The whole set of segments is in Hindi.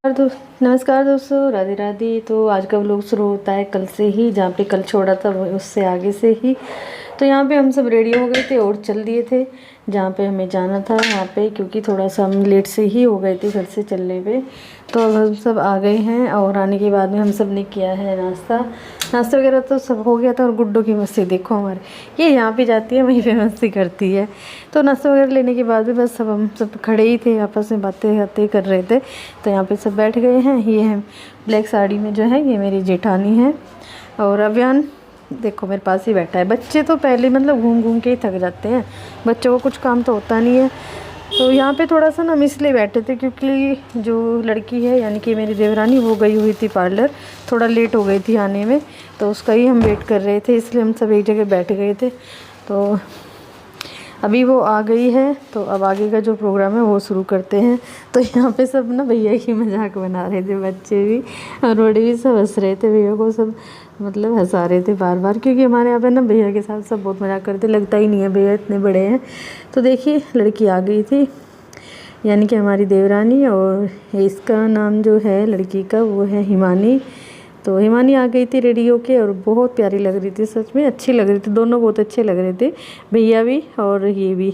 नमस्कार दोस्तों, राधे राधे। तो आज का व्लॉग शुरू होता है कल से ही, जहाँ पे कल छोड़ा था उससे आगे से ही। तो यहाँ पे हम सब रेडी हो गए थे और चल दिए थे जहाँ पे हमें जाना था वहाँ पे, क्योंकि थोड़ा सा हम लेट से ही हो गए थे घर से चलने पे। तो अब हम सब आ गए हैं और आने के बाद में हम सब ने किया है नाश्ता वगैरह तो सब हो गया था। और गुड्डो की मस्ती देखो, हमारे ये यहाँ पे जाती है वहीं पे मस्ती करती है। तो नाश्ता वगैरह लेने के बाद भी बस सब हम सब खड़े ही थे, आपस में बातें कर रहे थे। तो यहाँ पे सब बैठ गए हैं। ये है ब्लैक साड़ी में जो है ये मेरी जेठानी है, और अभियान देखो मेरे पास ही बैठा है। बच्चे तो पहले मतलब घूम घूम के ही थक जाते हैं, बच्चों को कुछ काम तो होता नहीं है। तो यहाँ पे थोड़ा सा ना हम इसलिए बैठे थे क्योंकि जो लड़की है यानी कि मेरी देवरानी वो गई हुई थी पार्लर, थोड़ा लेट हो गई थी आने में, तो उसका ही हम वेट कर रहे थे, इसलिए हम सब एक जगह बैठ गए थे। तो अभी वो आ गई है, तो अब आगे का जो प्रोग्राम है वो शुरू करते हैं। तो यहाँ पे सब ना भैया की मजाक बना रहे थे, बच्चे भी और बड़े भी सब हंस रहे थे। भैया को सब मतलब हंसा रहे थे बार बार, क्योंकि हमारे यहाँ पे ना भैया के साथ सब बहुत मजाक करते, लगता ही नहीं है भैया इतने बड़े हैं। तो देखिए लड़की आ गई थी, यानी कि हमारी देवरानी, और इसका नाम जो है लड़की का वो है हिमानी। तो हिमानी आ गई थी रेडी होके और बहुत प्यारी लग रही थी, सच में अच्छी लग रही थी, दोनों बहुत अच्छे लग रहे थे, भैया भी और ये भी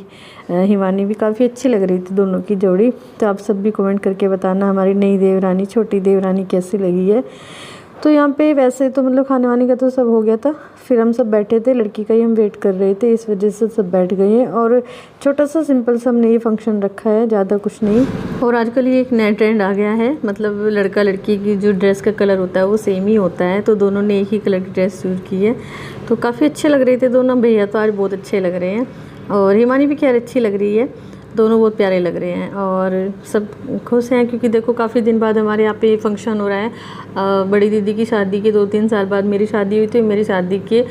हिमानी भी काफ़ी अच्छी लग रही थी, दोनों की जोड़ी। तो आप सब भी कमेंट करके बताना हमारी नई देवरानी, छोटी देवरानी कैसी लगी है। तो यहाँ पे वैसे तो मतलब खाने वाने का तो सब हो गया था, फिर हम सब बैठे थे, लड़की का ही हम वेट कर रहे थे, इस वजह से सब बैठ गए हैं। और छोटा सा सिंपल सा हमने ये फंक्शन रखा है, ज़्यादा कुछ नहीं। और आजकल ये एक नया ट्रेंड आ गया है, मतलब लड़का लड़की की जो ड्रेस का कलर होता है वो सेम ही होता है, तो दोनों ने एक ही कलर की ड्रेस यूज़ की है। तो काफ़ी अच्छे लग रहे थे दोनों। भैया तो आज बहुत अच्छे लग रहे हैं और हिमानी भी खैर अच्छी लग रही है, दोनों बहुत प्यारे लग रहे हैं और सब खुश हैं, क्योंकि देखो काफ़ी दिन बाद हमारे यहाँ पे फंक्शन हो रहा है। बड़ी दीदी की शादी के 2-3 साल बाद मेरी शादी हुई थी, मेरी शादी के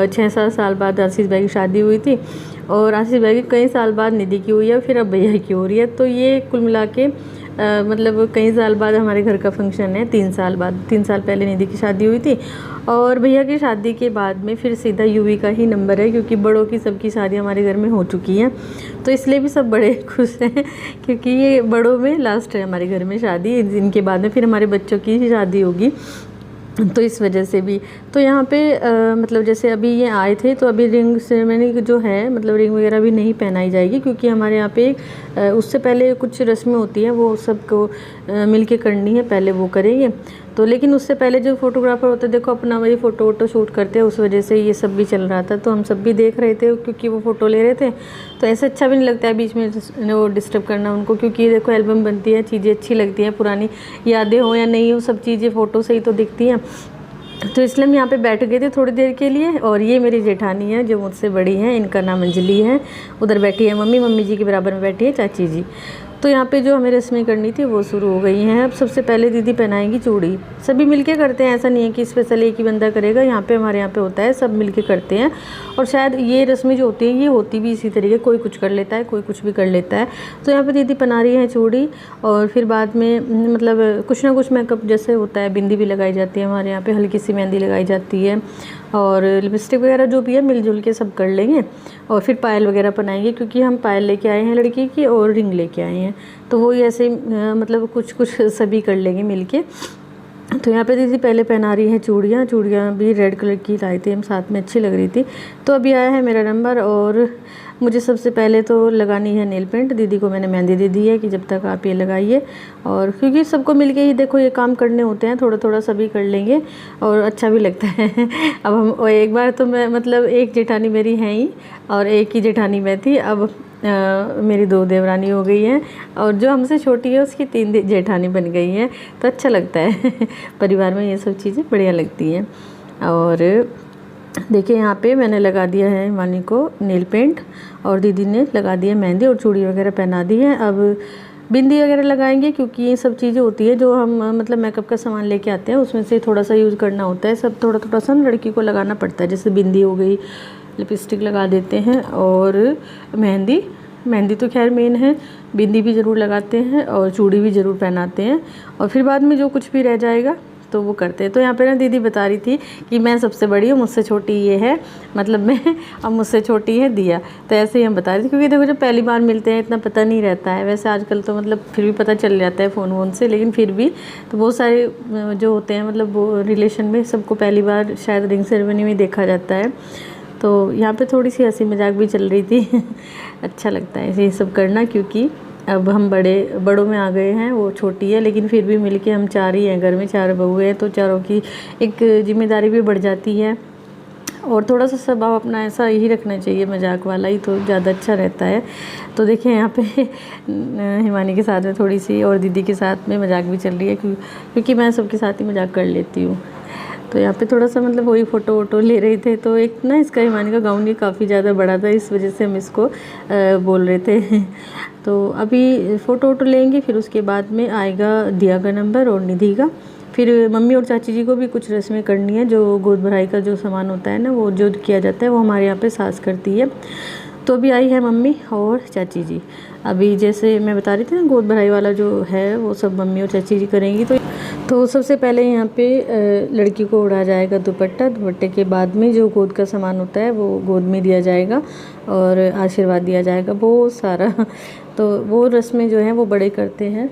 6-7 साल बाद आशीष भाई की शादी हुई थी, और आशीष भाई की कई साल बाद निधि की हुई है, फिर अब भैया की हो रही है। तो ये कुल मिला के मतलब कई साल बाद हमारे घर का फंक्शन है, 3 साल बाद। 3 साल पहले निधि की शादी हुई थी और भैया की शादी के बाद में फिर सीधा यूवी का ही नंबर है, क्योंकि बड़ों की सबकी शादी हमारे घर में हो चुकी हैं। तो इसलिए भी सब बड़े खुश हैं, क्योंकि ये बड़ों में लास्ट है हमारे घर में शादी, इनके बाद में फिर हमारे बच्चों की ही शादी होगी, तो इस वजह से भी। तो यहाँ पे मतलब जैसे अभी ये आए थे, तो अभी रिंग सेरेमनी जो है मतलब रिंग वगैरह भी नहीं पहनाई जाएगी, क्योंकि हमारे यहाँ पे उससे पहले कुछ रस्में होती हैं, वो सबको मिल के करनी है, पहले वो करेंगे। तो लेकिन उससे पहले जो फोटोग्राफर होते हैं देखो अपना वही फ़ोटो शूट करते हैं, उस वजह से ये सब भी चल रहा था। तो हम सब भी देख रहे थे, क्योंकि वो फ़ोटो ले रहे थे, तो ऐसे अच्छा भी नहीं लगता है बीच में वो डिस्टर्ब करना उनको, क्योंकि देखो एल्बम बनती है, चीज़ें अच्छी लगती हैं, पुरानी यादें हो या नहीं हो, सब चीज़ें फ़ोटो से ही तो दिखती हैं। तो इसलिए हम यहाँ पे बैठ गए थे थोड़ी देर के लिए। और ये मेरी जेठानी है जो मुझसे बड़ी है, इनका नाम अंजलि है। उधर बैठी है मम्मी जी के बराबर में बैठी है चाची जी। तो यहाँ पे जो हमें रस्में करनी थी वो शुरू हो गई हैं। अब सबसे पहले दीदी पहनाएंगी चूड़ी, सभी मिलके करते हैं, ऐसा नहीं है कि स्पेशल एक ही बंदा करेगा, यहाँ पे हमारे यहाँ पे होता है, सब मिलके करते हैं। और शायद ये रस्में जो होती हैं ये होती भी इसी तरीके, कोई कुछ कर लेता है, कोई कुछ भी कर लेता है। तो यहाँ पे दीदी पहना रही है चूड़ी, और फिर बाद में मतलब कुछ ना कुछ मेकअप जैसे होता है, बिंदी भी लगाई जाती है हमारे यहाँ पे, हल्की सी मेहंदी लगाई जाती है, और लिपस्टिक वगैरह जो भी है मिलजुल के सब कर लेंगे। और फिर पायल वगैरह पहनाएंगे, क्योंकि हम पायल लेके आए हैं लड़की की और रिंग लेके आए हैं, तो वो ऐसे मतलब कुछ सभी कर लेंगे मिलके। तो यहाँ पे दीदी पहले पहना रही है चूड़ियाँ भी रेड कलर की लाई थी हम साथ में, अच्छी लग रही थी। तो अभी आया है मेरा नंबर, और मुझे सबसे पहले तो लगानी है नेल पेंट। दीदी को मैंने मेहंदी दे दी है कि जब तक आप ये लगाइए, और क्योंकि सबको मिलके ही देखो ये काम करने होते हैं, थोड़ा थोड़ा सभी कर लेंगे और अच्छा भी लगता है। अब हम एक बार तो मैं मतलब एक जेठानी मेरी है ही और एक ही जेठानी मैं थी, अब मेरी 2 देवरानी हो गई हैं, और जो हमसे छोटी है उसकी 3 जेठानी बन गई हैं। तो अच्छा लगता है परिवार में ये सब चीज़ें बढ़िया लगती हैं। और देखिए यहाँ पे मैंने लगा दिया है हिमानी को नेल पेंट, और दीदी ने लगा दिया मेहंदी और चूड़ी वगैरह पहना दी है। अब बिंदी वगैरह लगाएंगे, क्योंकि ये सब चीज़ें होती है जो हम मतलब मेकअप का सामान लेके आते हैं, उसमें से थोड़ा सा यूज़ करना होता है, सब थोड़ा थोड़ा सा लड़की को लगाना पड़ता है। जैसे बिंदी हो गई, लिपस्टिक लगा देते हैं, और मेहंदी तो खैर मेन है, बिंदी भी ज़रूर लगाते हैं और चूड़ी भी ज़रूर पहनाते हैं। और फिर बाद में जो कुछ भी रह जाएगा तो वो करते हैं। तो यहाँ पे ना दीदी बता रही थी कि मैं सबसे बड़ी हूँ, मुझसे छोटी ये है, मतलब मैं, और मुझसे छोटी है दिया। तो ऐसे ही हम बता रहे थे, क्योंकि देखो जब पहली बार मिलते हैं इतना पता नहीं रहता है। वैसे आजकल तो मतलब फिर भी पता चल जाता है फ़ोन वोन से, लेकिन फिर भी तो बहुत सारे जो होते हैं मतलब वो रिलेशन में सबको पहली बार शायद रिंग सेरेमनी में देखा जाता है। तो यहाँ पे थोड़ी सी हंसी मजाक भी चल रही थी अच्छा लगता है ये सब करना, क्योंकि अब हम बड़ों में आ गए हैं, वो छोटी है, लेकिन फिर भी मिलके हम 4 ही हैं घर में, 4 बहू हैं, तो चारों की एक जिम्मेदारी भी बढ़ जाती है। और थोड़ा सा स्वभाव अपना ऐसा ही रखना चाहिए, मजाक वाला ही तो ज़्यादा अच्छा रहता है। तो देखिए यहाँ पे हिमानी के साथ में थोड़ी सी और दीदी के साथ में मजाक भी चल रही है, क्योंकि मैं सबके साथ ही मजाक कर लेती हूँ। तो यहाँ पे थोड़ा सा मतलब वही फ़ोटो वोटो ले रहे थे। तो एक ना इसका हिमानी का गाउन ये काफ़ी ज़्यादा बड़ा था, इस वजह से हम इसको बोल रहे थे तो अभी फ़ोटो वोटो लेंगे, फिर उसके बाद में आएगा दिया का नंबर और निधि का। फिर मम्मी और चाची जी को भी कुछ रस्में करनी है, जो गोद भराई का जो सामान होता है ना, वो जो किया जाता है वो हमारे यहाँ पे सास करती है। तो अभी आई है मम्मी और चाची जी। अभी जैसे मैं बता रही थी ना, गोद भराई वाला जो है वो सब मम्मी और चाची जी करेंगी। तो सबसे पहले यहाँ पे लड़की को उड़ा जाएगा दुपट्टा। दुपट्टे के बाद में जो गोद का सामान होता है वो गोद में दिया जाएगा और आशीर्वाद दिया जाएगा वो सारा। तो वो रस्में जो हैं वो बड़े करते हैं,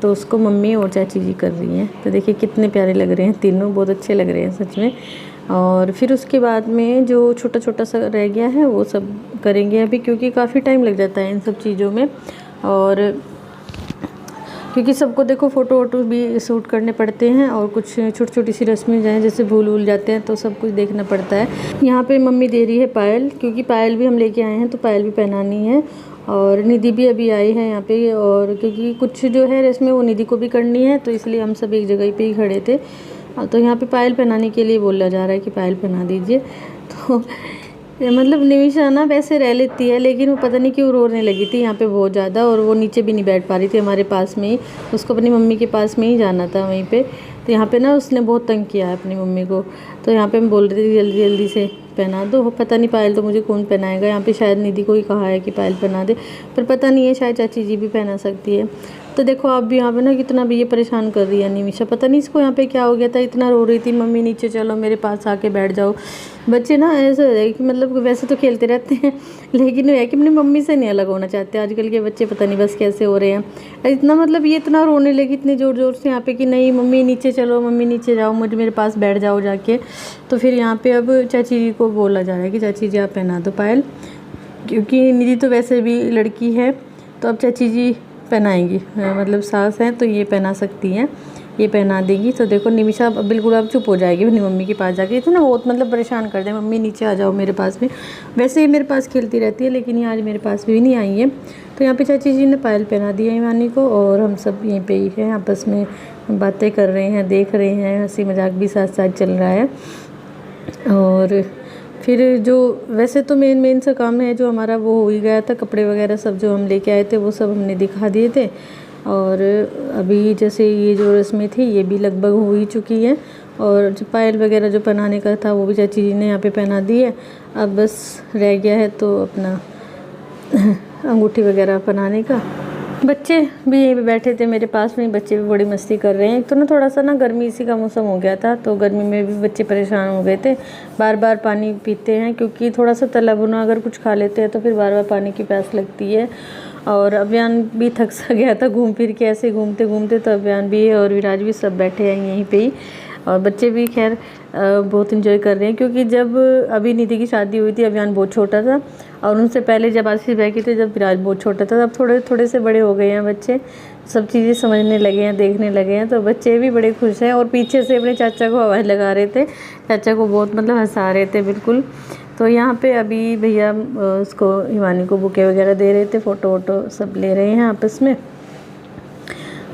तो उसको मम्मी और चाची जी कर रही हैं। तो देखिए कितने प्यारे लग रहे हैं तीनों, बहुत अच्छे लग रहे हैं सच में। और फिर उसके बाद में जो छोटा छोटा सा रह गया है वो सब करेंगे अभी, क्योंकि काफ़ी टाइम लग जाता है इन सब चीज़ों में। और क्योंकि सबको देखो फ़ोटो वोटो भी शूट करने पड़ते हैं, और कुछ छोटी छोटी सी रस्में जाएँ जैसे भूल जाते हैं, तो सब कुछ देखना पड़ता है। यहाँ पे मम्मी दे रही है पायल, क्योंकि पायल भी हम लेके आए हैं, तो पायल भी पहनानी है। और निधि भी अभी आई है यहाँ पे, और क्योंकि कुछ जो है रस्में वो निधि को भी करनी है, तो इसलिए हम सब एक जगह पे ही खड़े थे। तो यहाँ पे पायल पहनाने के लिए बोला जा रहा है कि पायल पहना दीजिए। तो मतलब निमिषा ना वैसे रह लेती है, लेकिन वो पता नहीं क्यों रोने लगी थी यहाँ पे बहुत ज़्यादा, और वो नीचे भी नहीं बैठ पा रही थी हमारे पास में ही, उसको अपनी मम्मी के पास में ही जाना था वहीं पे। तो यहाँ पे ना उसने बहुत तंग किया है अपनी मम्मी को। तो यहाँ पे मैं बोल रही थी जल्दी जल्दी से पहना दो। पता नहीं पायल तो मुझे कौन पहनाएगा, यहाँ पे शायद निधि को ही कहा है कि पायल पहना दे, पर पता नहीं है शायद चाची जी भी पहना सकती है। तो देखो आप भी यहाँ पे ना कितना भी ये परेशान कर रही है निमिषा, पता नहीं इसको यहाँ पे क्या हो गया था, इतना रो रही थी मम्मी नीचे चलो मेरे पास आके बैठ जाओ। बच्चे ना ऐसा है कि मतलब वैसे तो खेलते रहते हैं, लेकिन है कि अपनी मम्मी से नहीं अलग होना चाहते। आजकल के बच्चे पता नहीं बस कैसे हो रहे हैं, इतना मतलब ये इतना रोने लगी इतने ज़ोर ज़ोर से यहाँ पे कि नहीं मम्मी नीचे चलो, मम्मी नीचे जाओ, मुझे मेरे पास बैठ जाओ जाके। तो फिर यहाँ पे अब चाची जी को बोला जा रहा है कि चाची जी आप पहना दो पायल, क्योंकि निधि तो वैसे भी लड़की है, तो अब चाची जी पहनाएंगी, मतलब सास हैं तो ये पहना सकती हैं, ये पहना देगी। तो देखो निमिषा बिल्कुल अब चुप हो जाएगी अपनी मम्मी के पास जाके। तो ना बहुत मतलब परेशान कर दे, मम्मी नीचे आ जाओ मेरे पास में। वैसे ही मेरे पास खेलती रहती है, लेकिन ये आज मेरे पास भी नहीं आई है। तो यहाँ पे चाची जी ने पायल पहना दी है हिमानी को, और हम सब यहीं पे ही हैं आपस में बातें कर रहे हैं, देख रहे हैं, हंसी मजाक भी साथ साथ चल रहा है। और फिर जो वैसे तो मेन सा काम है जो हमारा वो हो ही गया था, कपड़े वगैरह सब जो हम लेके आए थे वो सब हमने दिखा दिए थे। और अभी जैसे ये जो रस्में थी ये भी लगभग हो ही चुकी है, और जो पायल वगैरह जो पहनाने का था वो भी चाची जी ने यहाँ पे पहना दी है। अब बस रह गया है तो अपना अंगूठी वगैरह पहनाने का। बच्चे भी यहीं पे बैठे थे मेरे पास में, बच्चे भी बड़ी मस्ती कर रहे हैं। एक तो ना थोड़ा सा ना गर्मी इसी का मौसम हो गया था, तो गर्मी में भी बच्चे परेशान हो गए थे, बार बार पानी पीते हैं, क्योंकि थोड़ा सा तला भुना अगर कुछ खा लेते हैं तो फिर बार बार पानी की प्यास लगती है। और अभियान भी थक सा गया था घूम फिर के, ऐसे घूमते घूमते, तो अभियान भी और विराज भी सब बैठे हैं यहीं पे ही। और बच्चे भी खैर बहुत इन्जॉय कर रहे हैं, क्योंकि जब अभी निधि की शादी हुई थी अभियान बहुत छोटा था, और उनसे पहले जब आशीष भाई की थी जब विराज बहुत छोटा था। अब थोड़े थोड़े से बड़े हो गए हैं बच्चे, सब चीज़ें समझने लगे हैं, देखने लगे हैं, तो बच्चे भी बड़े खुश हैं। और पीछे से अपने चाचा को आवाज़ लगा रहे थे, चाचा को बहुत मतलब हंसा रहे थे बिल्कुल। तो यहाँ पे अभी भैया उसको हिमानी को बुके वगैरह दे रहे थे, फ़ोटो वोटो सब ले रहे हैं आपस में।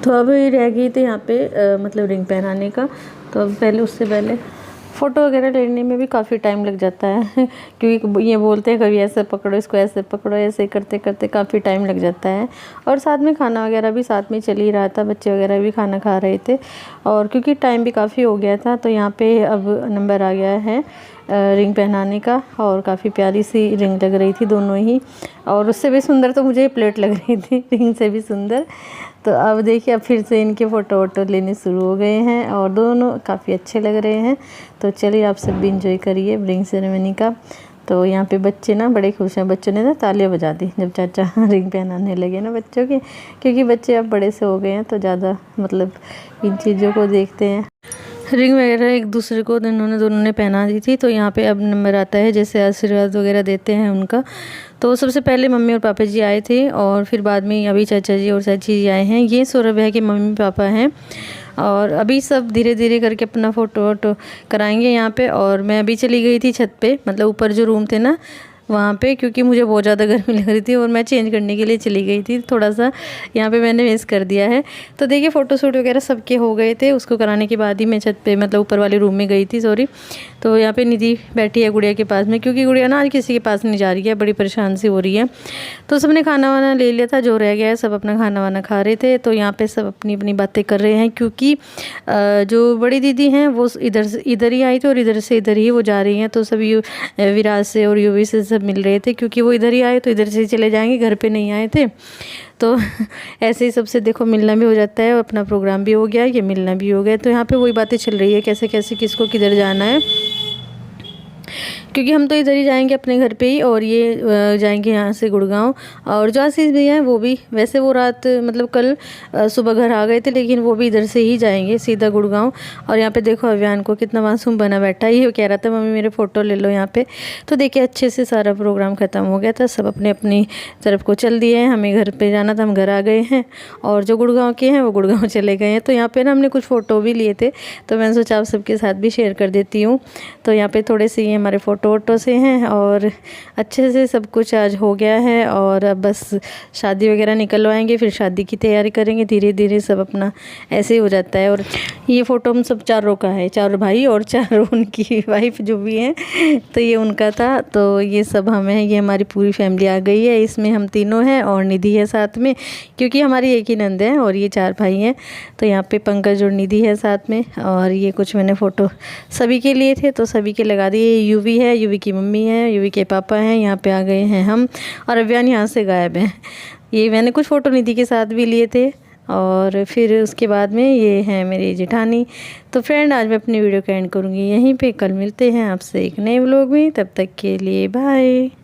तो अब रह गई थी यहाँ पे मतलब रिंग पहनाने का। तो अब पहले उससे पहले फ़ोटो वगैरह लेने में भी काफ़ी टाइम लग जाता है क्योंकि ये बोलते हैं कभी ऐसे पकड़ो इसको, ऐसे पकड़ो, ऐसे करते करते काफ़ी टाइम लग जाता है। और साथ में खाना वगैरह भी साथ में चल ही रहा था, बच्चे वगैरह भी खाना खा रहे थे, और क्योंकि टाइम भी काफ़ी हो गया था। तो यहाँ पे अब नंबर आ गया है रिंग पहनाने का, और काफ़ी प्यारी सी रिंग लग रही थी दोनों ही, और उससे भी सुंदर तो मुझे प्लेट लग रही थी रिंग से भी सुंदर। तो अब देखिए अब फिर से इनके फ़ोटो वोटो लेने शुरू हो गए हैं और दोनों काफ़ी अच्छे लग रहे हैं। तो चलिए आप सब भी इंजॉय करिए रिंग सेरेमनी का। तो यहाँ पे बच्चे ना बड़े खुश हैं, बच्चों ने ना तालियां बजा दी जब चाचा रिंग पहनाने लगे ना बच्चों के, क्योंकि बच्चे अब बड़े से हो गए हैं तो ज़्यादा मतलब इन चीज़ों को देखते हैं। रिंग वगैरह एक दूसरे को दोनों ने पहना दी थी। तो यहाँ पे अब नंबर आता है जैसे आशीर्वाद वगैरह देते हैं उनका। तो सबसे पहले मम्मी और पापा जी आए थे और फिर बाद में अभी चाचा जी और चाची जी आए हैं। ये सौरभ है कि मम्मी पापा हैं और अभी सब धीरे धीरे करके अपना फ़ोटो वोटो कराएंगे यहाँ पे। और मैं अभी चली गई थी छत पे, मतलब ऊपर जो रूम थे ना वहाँ पे, क्योंकि मुझे बहुत ज़्यादा गर्मी लग रही थी और मैं चेंज करने के लिए चली गई थी। थोड़ा सा यहाँ पे मैंने मिस कर दिया है। तो देखिए फ़ोटो शूट वगैरह सबके हो गए थे, उसको कराने के बाद ही मैं छत पे मतलब ऊपर वाले रूम में गई थी, सॉरी। तो यहाँ पे निधि बैठी है गुड़िया के पास में, क्योंकि गुड़िया ना आज किसी के पास नहीं जा रही है, बड़ी परेशान सी हो रही है। तो सबने खाना वाना ले लिया था, जो रह गया है सब अपना खाना वाना खा रहे थे। तो यहाँ पे सब अपनी अपनी बातें कर रहे हैं, क्योंकि जो बड़ी दीदी हैं वो इधर ही आई थी और इधर से इधर ही वो जा रही हैं। तो सभी विराज से और युवी से सब मिल रहे थे, क्योंकि वो इधर ही आए तो इधर से चले जाएंगे, घर पे नहीं आए थे। तो ऐसे ही सबसे देखो मिलना भी हो जाता है और अपना प्रोग्राम भी हो गया, ये मिलना भी हो गया। तो यहाँ पे वही बातें चल रही है कैसे कैसे किसको किधर जाना है, क्योंकि हम तो इधर ही जाएंगे अपने घर पे ही और ये जाएंगे यहाँ से गुड़गांव। और जो आशीष भैया हैं वो भी, वैसे वो रात मतलब कल सुबह घर आ गए थे, लेकिन वो भी इधर से ही जाएंगे सीधा गुड़गांव। और यहाँ पे देखो अभियान को कितना मासूम बना बैठा है, ये कह रहा था मम्मी मेरे फ़ोटो ले लो यहाँ पे। तो देखिए अच्छे से सारा प्रोग्राम ख़त्म हो गया था, सब अपने अपनी तरफ को चल दिए हैं। हमें घर पर जाना था, हम घर आ गए हैं और जो गुड़गांव के हैं वो गुड़गांव चले गए हैं। तो यहाँ पर ना हमने कुछ फ़ोटो भी लिए थे, तो मैंने सोचा आप सबके साथ भी शेयर कर देती हूँ। तो यहाँ पर थोड़े से ये हमारे फ़ोटो वोटो से हैं और अच्छे से सब कुछ आज हो गया है। और अब बस शादी वगैरह निकलवाएंगे, फिर शादी की तैयारी करेंगे धीरे धीरे, सब अपना ऐसे ही हो जाता है। और ये फ़ोटो हम सब चारों का है, चारों भाई और चारों उनकी वाइफ जो भी हैं, तो ये उनका था। तो ये सब हम हैं, ये हमारी पूरी फैमिली आ गई है, इसमें हम तीनों हैं और निधि है साथ में, क्योंकि हमारी एक ही नंद है और ये 4 भाई हैं। तो यहाँ पे पंकज और निधि है साथ में। और ये कुछ मैंने फ़ोटो सभी के लिए थे तो सभी के लगा दिए। यूवी है, यूवी की मम्मी है, यूवी के पापा हैं, यहाँ पे आ गए हैं हम, और अभियान यहाँ से गायब है। ये मैंने कुछ फ़ोटो निधि के साथ भी लिए थे। और फिर उसके बाद में ये हैं मेरी जेठानी। तो फ्रेंड आज मैं अपनी वीडियो का एंड करूँगी यहीं पे, कल मिलते हैं आपसे एक नए व्लॉग में, तब तक के लिए बाय।